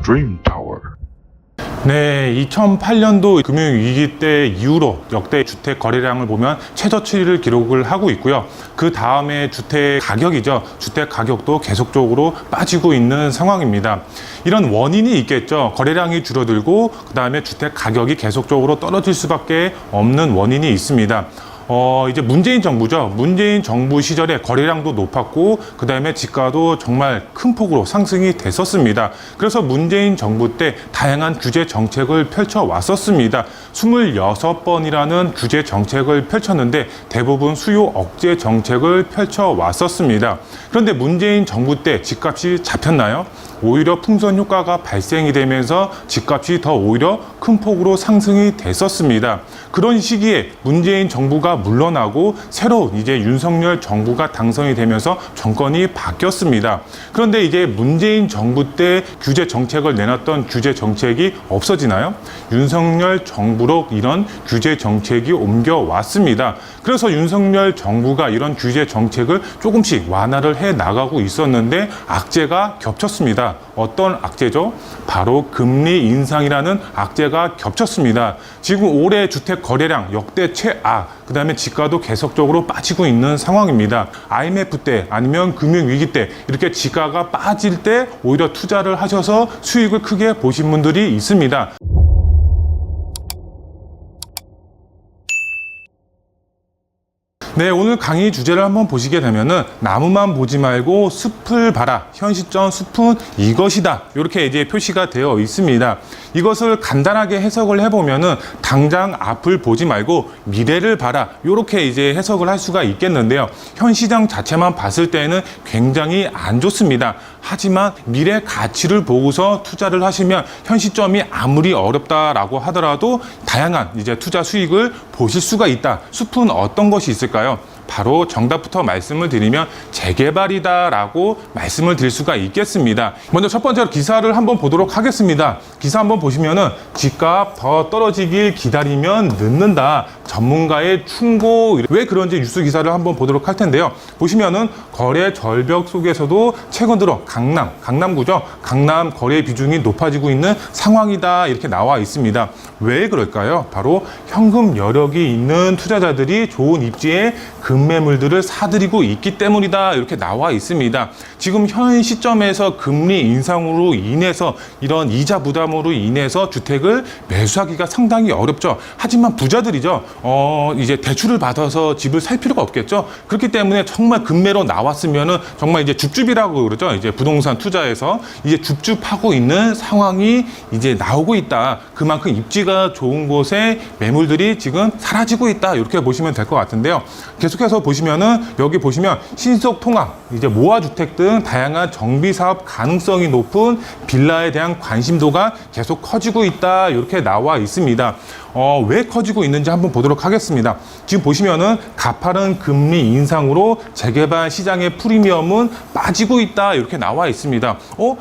Dream Tower. 네, 2008년도 금융위기 때 이후로 역대 주택 거래량을 보면 최저치를 기록을 하고 있고요. 그 다음에 주택 가격이죠. 주택 가격도 계속적으로 빠지고 있는 상황입니다. 이런 원인이 있겠죠. 거래량이 줄어들고 그 다음에 주택 가격이 계속적으로 떨어질 수밖에 없는 원인이 있습니다. 이제 문재인 정부죠. 문재인 정부 시절에 거래량도 높았고 그 다음에 집가도 정말 큰 폭으로 상승이 됐었습니다. 그래서 문재인 정부 때 다양한 규제 정책을 펼쳐 왔었습니다. 26번이라는 규제 정책을 펼쳤는데 대부분 수요 억제 정책을 펼쳐 왔었습니다. 그런데 문재인 정부 때 집값이 잡혔나요? 오히려 풍선 효과가 발생이 되면서 집값이 더 오히려 큰 폭으로 상승이 됐었습니다. 그런 시기에 문재인 정부가 물러나고 새로운 이제 윤석열 정부가 당선이 되면서 정권이 바뀌었습니다. 그런데 이제 문재인 정부 때 규제 정책을 내놨던 규제 정책이 없어지나요? 윤석열 정부로 이런 규제 정책이 옮겨왔습니다. 그래서 윤석열 정부가 이런 규제 정책을 조금씩 완화를 해 나가고 있었는데 악재가 겹쳤습니다. 어떤 악재죠? 바로 금리 인상이라는 악재가 겹쳤습니다. 지금 올해 주택 거래량 역대 최악, 그 다음에 집가도 계속적으로 빠지고 있는 상황입니다. IMF 때 아니면 금융위기 때 이렇게 집가가 빠질 때 오히려 투자를 하셔서 수익을 크게 보신 분들이 있습니다. 네, 오늘 강의 주제를 한번 보시게 되면은 나무만 보지 말고 숲을 봐라. 현 시점 숲은 이것이다. 이렇게 이제 표시가 되어 있습니다. 이것을 간단하게 해석을 해보면은 당장 앞을 보지 말고 미래를 봐라. 이렇게 이제 해석을 할 수가 있겠는데요. 현 시장 자체만 봤을 때는 굉장히 안 좋습니다. 하지만 미래 가치를 보고서 투자를 하시면 현 시점이 아무리 어렵다라고 하더라도 다양한 이제 투자 수익을 보실 수가 있다. 숲은 어떤 것이 있을까요? 바로 정답부터 말씀을 드리면 재개발이다라고 말씀을 드릴 수가 있겠습니다. 먼저 첫 번째로 기사를 한번 보도록 하겠습니다. 기사 한번 보시면은 집값 더 떨어지길 기다리면 늦는다. 전문가의 충고. 왜 그런지 뉴스 기사를 한번 보도록 할 텐데요. 보시면은 거래 절벽 속에서도 최근 들어 강남구죠. 강남 거래 비중이 높아지고 있는 상황이다. 이렇게 나와 있습니다. 왜 그럴까요? 바로 현금 여력이 있는 투자자들이 좋은 입지에 금매물들을 사들이고 있기 때문이다. 이렇게 나와 있습니다. 지금 현 시점에서 금리 인상으로 인해서 이런 이자 부담으로 인해서 주택을 매수하기가 상당히 어렵죠. 하지만 부자들이죠. 이제 대출을 받아서 집을 살 필요가 없겠죠. 그렇기 때문에 정말 금매로 나왔으면은 정말 이제 줍줍이라고 그러죠. 이제 부동산 투자에서 이제 줍줍하고 있는 상황이 이제 나오고 있다. 그만큼 입지가 좋은 곳에 매물들이 지금 사라지고 있다. 이렇게 보시면 될 것 같은데요. 계속해서 보시면은 여기 보시면 신속 통합, 이제 모아주택 등 다양한 정비 사업 가능성이 높은 빌라에 대한 관심도가 계속 커지고 있다. 이렇게 나와 있습니다. 왜 커지고 있는지 한번 보도록 하겠습니다. 지금 보시면은 가파른 금리 인상으로 재개발 시장의 프리미엄은 빠지고 있다. 이렇게 나와 있습니다.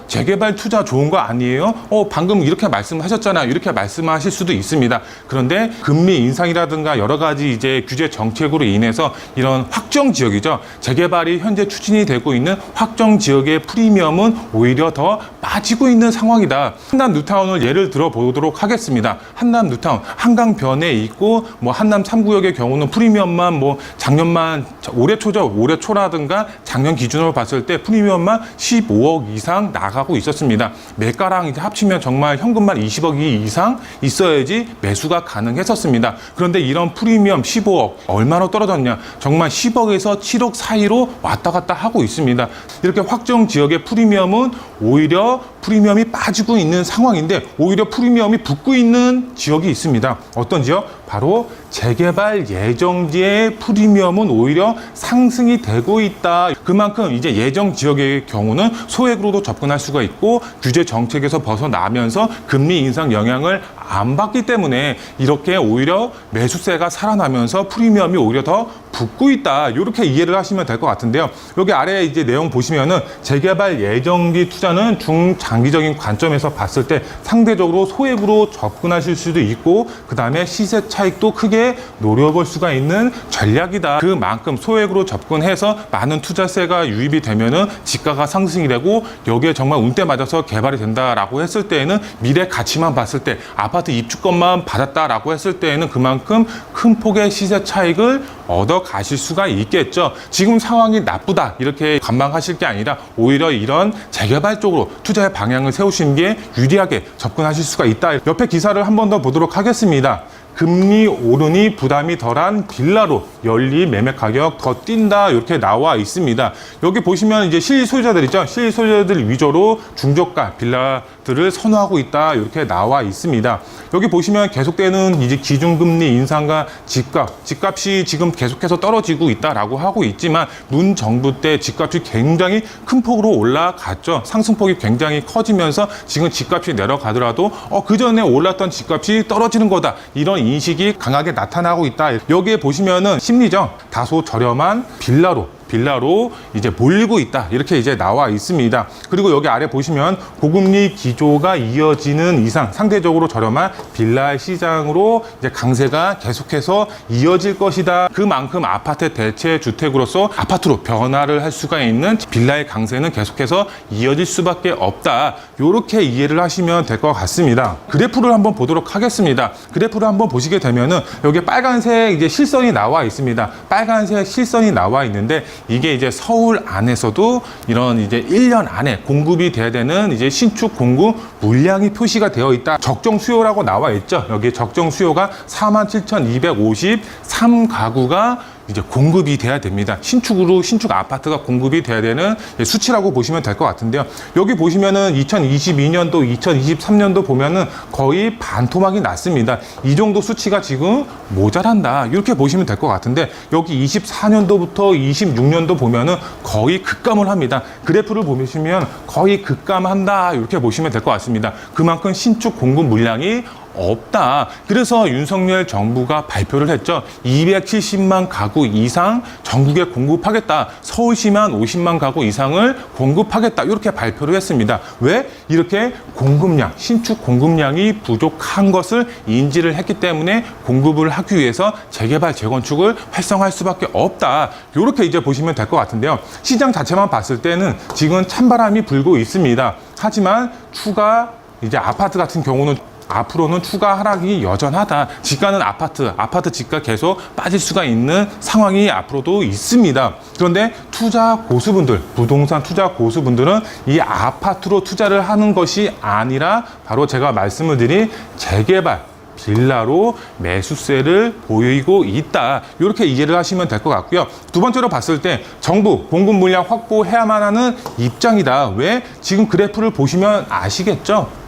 재개발 투자 좋은 거 아니에요? 방금 이렇게 말씀하셨잖아요. 이렇게 말씀하실 수도 있습니다. 그런데 금리 인상이라든가 여러 가지 이제 규제 정책으로 인해서 이런 확정 지역이죠. 재개발이 현재 추진이 되고 있는 확정 지역의 프리미엄은 오히려 더 빠지고 있는 상황이다. 한남 뉴타운을 예를 들어 보도록 하겠습니다. 한남 뉴타운 한강변에 있고 뭐 한남 3구역의 경우는 프리미엄만 뭐 작년만 올해 초죠. 올해 초라든가 작년 기준으로 봤을 때 프리미엄만 15억 이상 나가고 있었습니다. 매가랑 이제 합치면 정말 현금만 20억 이상 있어야지 매수가 가능했었습니다. 그런데 이런 프리미엄 15억 얼마나 떨어졌냐? 정말 10억에서 7억 사이로 왔다 갔다 하고 있습니다. 이렇게 확정 지역의 프리미엄은 오히려 프리미엄이 빠지고 있는 상황인데 오히려 프리미엄이 붙고 있는 지역이 있습니다. 어떤 지역? 바로 재개발 예정지의 프리미엄은 오히려 상승이 되고 있다. 그만큼 이제 예정 지역의 경우는 소액으로도 접근할 수가 있고 규제 정책에서 벗어나면서 금리 인상 영향을 안 받기 때문에 이렇게 오히려 매수세가 살아나면서 프리미엄이 오히려 더 붙고 있다. 이렇게 이해를 하시면 될 것 같은데요. 여기 아래 이제 내용 보시면은 재개발 예정기 투자는 중장기적인 관점에서 봤을 때 상대적으로 소액으로 접근하실 수도 있고, 그 다음에 시세 차익도 크게 노려볼 수가 있는 전략이다. 그만큼 소액으로 접근해서 많은 투자세가 유입이 되면은 지가가 상승이 되고, 여기에 정말 운때 맞아서 개발이 된다라고 했을 때에는 미래 가치만 봤을 때 아파트 입주권만 받았다라고 했을 때에는 그만큼 큰 폭의 시세 차익을 얻어 가실 수가 있겠죠. 지금 상황이 나쁘다 이렇게 관망하실 게 아니라 오히려 이런 재개발 쪽으로 투자의 방향을 세우시는 게 유리하게 접근하실 수가 있다. 옆에 기사를 한 번 더 보도록 하겠습니다. 금리 오르니 부담이 덜한 빌라로 연리 매매 가격 더 뛴다, 이렇게 나와 있습니다. 여기 보시면 이제 실소유자들 있죠. 실소유자들 위주로 중저가 빌라들을 선호하고 있다, 이렇게 나와 있습니다. 여기 보시면 계속되는 이제 기준금리 인상과 집값이 지금 계속해서 떨어지고 있다라고 하고 있지만, 문 정부 때 집값이 굉장히 큰 폭으로 올라갔죠. 상승폭이 굉장히 커지면서 지금 집값이 내려가더라도 그 전에 올랐던 집값이 떨어지는 거다, 이런 인식이 강하게 나타나고 있다. 여기에 보시면은 심리죠. 다소 저렴한 빌라로 이제 몰리고 있다, 이렇게 이제 나와 있습니다. 그리고 여기 아래 보시면 고금리 기조가 이어지는 이상 상대적으로 저렴한 빌라 시장으로 이제 강세가 계속해서 이어질 것이다. 그만큼 아파트 대체 주택으로서 아파트로 변화를 할 수가 있는 빌라의 강세는 계속해서 이어질 수밖에 없다. 이렇게 이해를 하시면 될 것 같습니다. 그래프를 한번 보도록 하겠습니다. 그래프를 한번 보시게 되면은 여기 빨간색 이제 실선이 나와 있습니다. 빨간색 실선이 나와 있는데, 이게 이제 서울 안에서도 이런 이제 1년 안에 공급이 돼야 되는 이제 신축 공급 물량이 표시가 되어 있다. 적정 수요라고 나와 있죠. 여기 적정 수요가 47,253가구가 이제 공급이 돼야 됩니다. 신축 아파트가 공급이 돼야 되는 수치라고 보시면 될 것 같은데요. 여기 보시면은 2022년도, 2023년도 보면은 거의 반토막이 났습니다. 이 정도 수치가 지금 모자란다, 이렇게 보시면 될 것 같은데, 여기 24년도부터 26년도 보면은 거의 급감을 합니다. 그래프를 보시면 거의 급감한다, 이렇게 보시면 될 것 같습니다. 그만큼 신축 공급 물량이 없다. 그래서 윤석열 정부가 발표를 했죠. 270만 가구 이상 전국에 공급하겠다. 서울시만 50만 가구 이상을 공급하겠다, 이렇게 발표를 했습니다. 왜? 이렇게 신축 공급량이 부족한 것을 인지를 했기 때문에 공급을 하기 위해서 재개발, 재건축을 활성화할 수밖에 없다. 이렇게 이제 보시면 될 것 같은데요. 시장 자체만 봤을 때는 지금 찬바람이 불고 있습니다. 하지만 이제 아파트 같은 경우는 앞으로는 추가 하락이 여전하다. 지가는 아파트 지가 계속 빠질 수가 있는 상황이 앞으로도 있습니다. 그런데 부동산 투자 고수분들은 이 아파트로 투자를 하는 것이 아니라 바로 제가 말씀을 드린 재개발, 빌라로 매수세를 보이고 있다. 이렇게 이해를 하시면 될 것 같고요. 두 번째로 봤을 때 정부 공급 물량 확보해야만 하는 입장이다. 왜? 지금 그래프를 보시면 아시겠죠?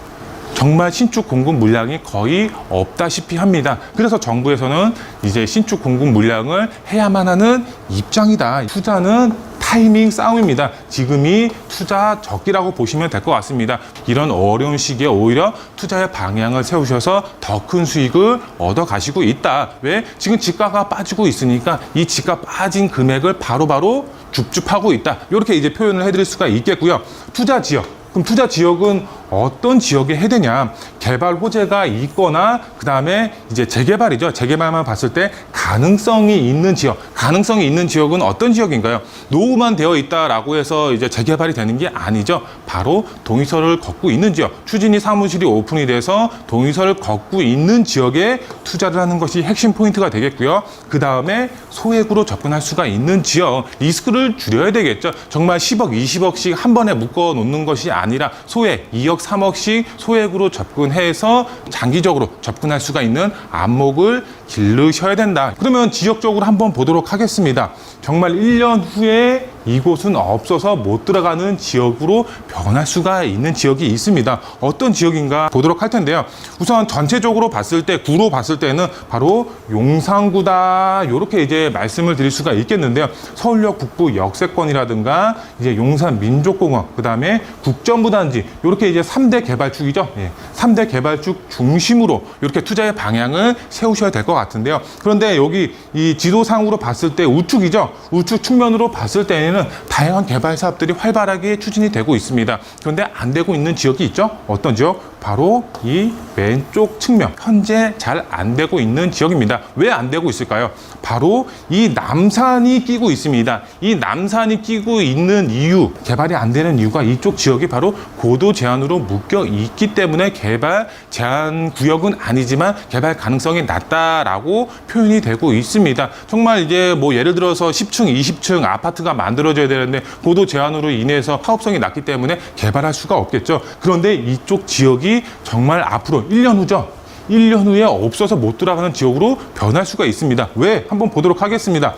정말 신축 공급 물량이 거의 없다시피 합니다. 그래서 정부에서는 이제 신축 공급 물량을 해야만 하는 입장이다. 투자는 타이밍 싸움입니다. 지금이 투자 적기라고 보시면 될 것 같습니다. 이런 어려운 시기에 오히려 투자의 방향을 세우셔서 더 큰 수익을 얻어 가시고 있다. 왜? 지금 지가가 빠지고 있으니까 이 지가 빠진 금액을 바로바로 줍줍하고 있다. 이렇게 이제 표현을 해드릴 수가 있겠고요. 투자 지역. 그럼 투자 지역은 어떤 지역에 해야 되냐? 개발 호재가 있거나, 그 다음에 이제 재개발이죠. 재개발만 봤을 때 가능성이 있는 지역은 어떤 지역인가요? 노후만 되어 있다라고 해서 이제 재개발이 되는 게 아니죠. 바로 동의서를 걷고 있는 지역, 추진위 사무실이 오픈이 돼서 동의서를 걷고 있는 지역에 투자를 하는 것이 핵심 포인트가 되겠고요. 그 다음에 소액으로 접근할 수가 있는 지역, 리스크를 줄여야 되겠죠. 정말 10억, 20억씩 한 번에 묶어 놓는 것이 아니라 소액, 2억, 3억씩 소액으로 접근해서 장기적으로 접근할 수가 있는 안목을 기르셔야 된다. 그러면 지역적으로 한번 보도록 하겠습니다. 정말 1년 후에 이곳은 없어서 못 들어가는 지역으로 변할 수가 있는 지역이 있습니다. 어떤 지역인가 보도록 할 텐데요. 우선 전체적으로 봤을 때, 구로 봤을 때는 바로 용산구다, 이렇게 이제 말씀을 드릴 수가 있겠는데요. 서울역 북부 역세권이라든가 이제 용산민족공원, 그 다음에 국전부단지, 이렇게 이제 3대 개발축이죠. 3대 개발축 중심으로 이렇게 투자의 방향을 세우셔야 될 것 같은데요. 그런데 여기 이 지도상으로 봤을 때 우측이죠. 우측 측면으로 봤을 때에는 다양한 개발 사업들이 활발하게 추진이 되고 있습니다. 그런데 안 되고 있는 지역이 있죠. 어떤 지역? 바로 이 왼쪽 측면, 현재 잘 안 되고 있는 지역입니다. 왜 안 되고 있을까요? 바로 이 남산이 끼고 있습니다. 이 남산이 끼고 있는 이유, 개발이 안 되는 이유가 이쪽 지역이 바로 고도 제한으로 묶여 있기 때문에 개발 제한 구역은 아니지만 개발 가능성이 낮다라고 표현이 되고 있습니다. 정말 이제 뭐 예를 들어서 10층, 20층 아파트가 만들어져야 되는데 고도 제한으로 인해서 사업성이 낮기 때문에 개발할 수가 없겠죠. 그런데 이쪽 지역이 정말 앞으로 1년 후죠. 1년 후에 없어서 못 들어가는 지역으로 변할 수가 있습니다. 왜? 한번 보도록 하겠습니다.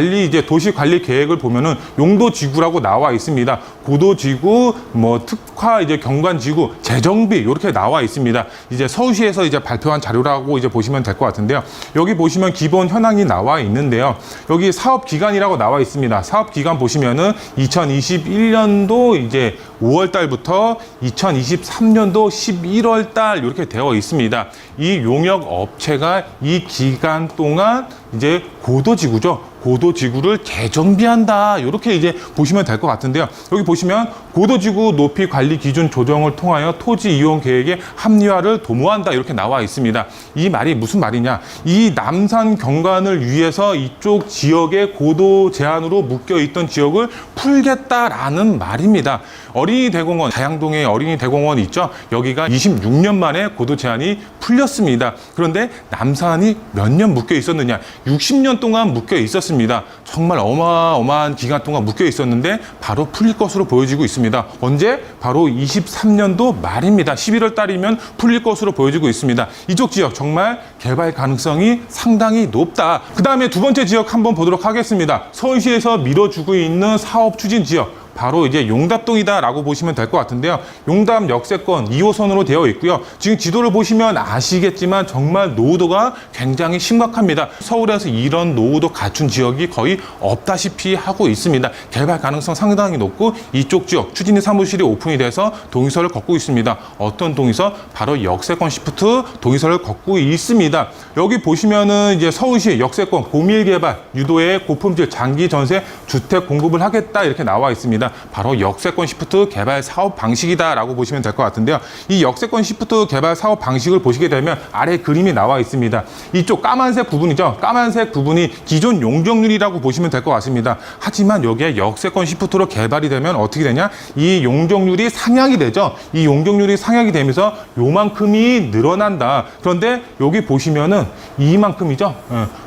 이제 도시 관리 계획을 보면은 용도지구라고 나와 있습니다. 고도지구, 뭐 특화 이제 경관지구, 재정비 이렇게 나와 있습니다. 이제 서울시에서 이제 발표한 자료라고 이제 보시면 될 것 같은데요. 여기 보시면 기본 현황이 나와 있는데요. 여기 사업 기간이라고 나와 있습니다. 사업 기간 보시면은 2021년도 이제 5월 달부터 2023년도 11월 달 이렇게 되어 있습니다. 이 용역 업체가 이 기간 동안 이제 고도지구죠. 고도지구를 재정비한다. 이렇게 이제 보시면 될 것 같은데요. 여기 보시면 고도지구 높이 관리 기준 조정을 통하여 토지 이용 계획의 합리화를 도모한다. 이렇게 나와 있습니다. 이 말이 무슨 말이냐? 이 남산 경관을 위해서 이쪽 지역의 고도 제한으로 묶여 있던 지역을 풀겠다라는 말입니다. 어린이 대공원, 다양동에 어린이 대공원 있죠? 여기가 26년 만에 고도 제한이 풀렸습니다. 그런데 남산이 몇 년 묶여 있었느냐? 60년 동안 묶여 있었습니다. 정말 어마어마한 기간 동안 묶여 있었는데 바로 풀릴 것으로 보여지고 있습니다. 언제? 바로 23년도 말입니다. 11월 달이면 풀릴 것으로 보여지고 있습니다. 이쪽 지역 정말 개발 가능성이 상당히 높다. 그 다음에 두 번째 지역 한번 보도록 하겠습니다. 서울시에서 밀어주고 있는 사업 추진 지역. 바로 이제 용답동이다라고 보시면 될 것 같은데요. 용답 역세권 2호선으로 되어 있고요. 지금 지도를 보시면 아시겠지만 정말 노후도가 굉장히 심각합니다. 서울에서 이런 노후도 갖춘 지역이 거의 없다시피 하고 있습니다. 개발 가능성 상당히 높고 이쪽 지역 추진위 사무실이 오픈이 돼서 동의서를 걷고 있습니다. 어떤 동의서? 바로 역세권 시프트 동의서를 걷고 있습니다. 여기 보시면은 이제 서울시 역세권 고밀 개발 유도의 고품질 장기 전세 주택 공급을 하겠다 이렇게 나와 있습니다. 바로 역세권 시프트 개발 사업 방식이다라고 보시면 될 것 같은데요. 이 역세권 시프트 개발 사업 방식을 보시게 되면 아래 그림이 나와 있습니다. 이쪽 까만색 부분이죠. 까만색 부분이 기존 용적률이라고 보시면 될 것 같습니다. 하지만 여기에 역세권 시프트로 개발이 되면 어떻게 되냐? 이 용적률이 상향이 되죠. 이 용적률이 상향이 되면서 요만큼이 늘어난다. 그런데 여기 보시면은 이만큼이죠.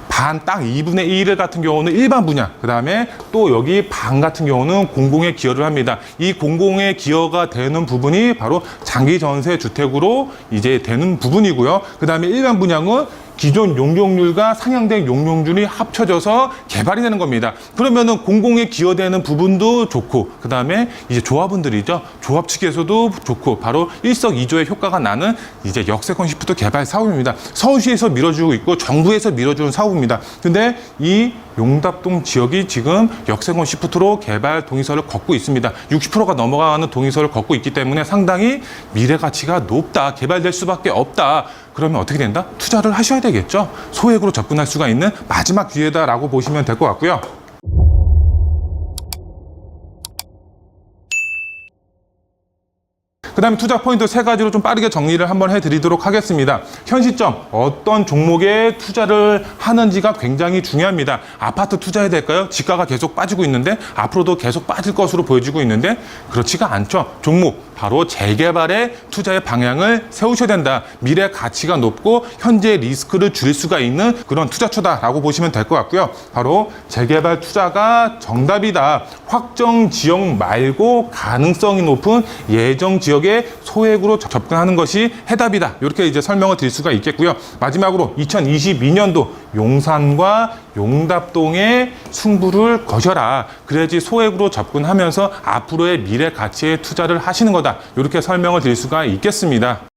반, 딱 2분의 1 같은 경우는 일반 분야, 그 다음에 또 여기 반 같은 경우는 공공에 기여를 합니다. 이 공공에 기여가 되는 부분이 바로 장기 전세 주택으로 이제 되는 부분이고요. 그 다음에 일반 분양은 기존 용적률과 상향된 용적률이 합쳐져서 개발이 되는 겁니다. 그러면은 공공에 기여되는 부분도 좋고, 그 다음에 이제 조합원들이죠. 조합 측에서도 좋고, 바로 일석이조의 효과가 나는 이제 역세권 시프트 개발 사업입니다. 서울시에서 밀어주고 있고, 정부에서 밀어주는 사업입니다. 근데 이 용답동 지역이 지금 역세권 시프트로 개발 동의서를 걷고 있습니다. 60%가 넘어가는 동의서를 걷고 있기 때문에 상당히 미래 가치가 높다. 개발될 수밖에 없다. 그러면 어떻게 된다? 투자를 하셔야 되겠죠. 소액으로 접근할 수가 있는 마지막 기회다라고 보시면 될 것 같고요. 그 다음에 투자 포인트 3가지로 좀 빠르게 정리를 한번 해드리도록 하겠습니다. 현 시점 어떤 종목에 투자를 하는지가 굉장히 중요합니다. 아파트 투자해야 될까요? 지가가 계속 빠지고 있는데 앞으로도 계속 빠질 것으로 보여지고 있는데 그렇지가 않죠. 종목 바로 재개발에 투자의 방향을 세우셔야 된다. 미래 가치가 높고 현재 리스크를 줄일 수가 있는 그런 투자처다라고 보시면 될 것 같고요. 바로 재개발 투자가 정답이다. 확정 지역 말고 가능성이 높은 예정 지역에 소액으로 접근하는 것이 해답이다. 이렇게 이제 설명을 드릴 수가 있겠고요. 마지막으로 2022년도 용산과 용답동에 승부를 거셔라. 그래야지 소액으로 접근하면서 앞으로의 미래 가치에 투자를 하시는 거다. 이렇게 설명을 드릴 수가 있겠습니다.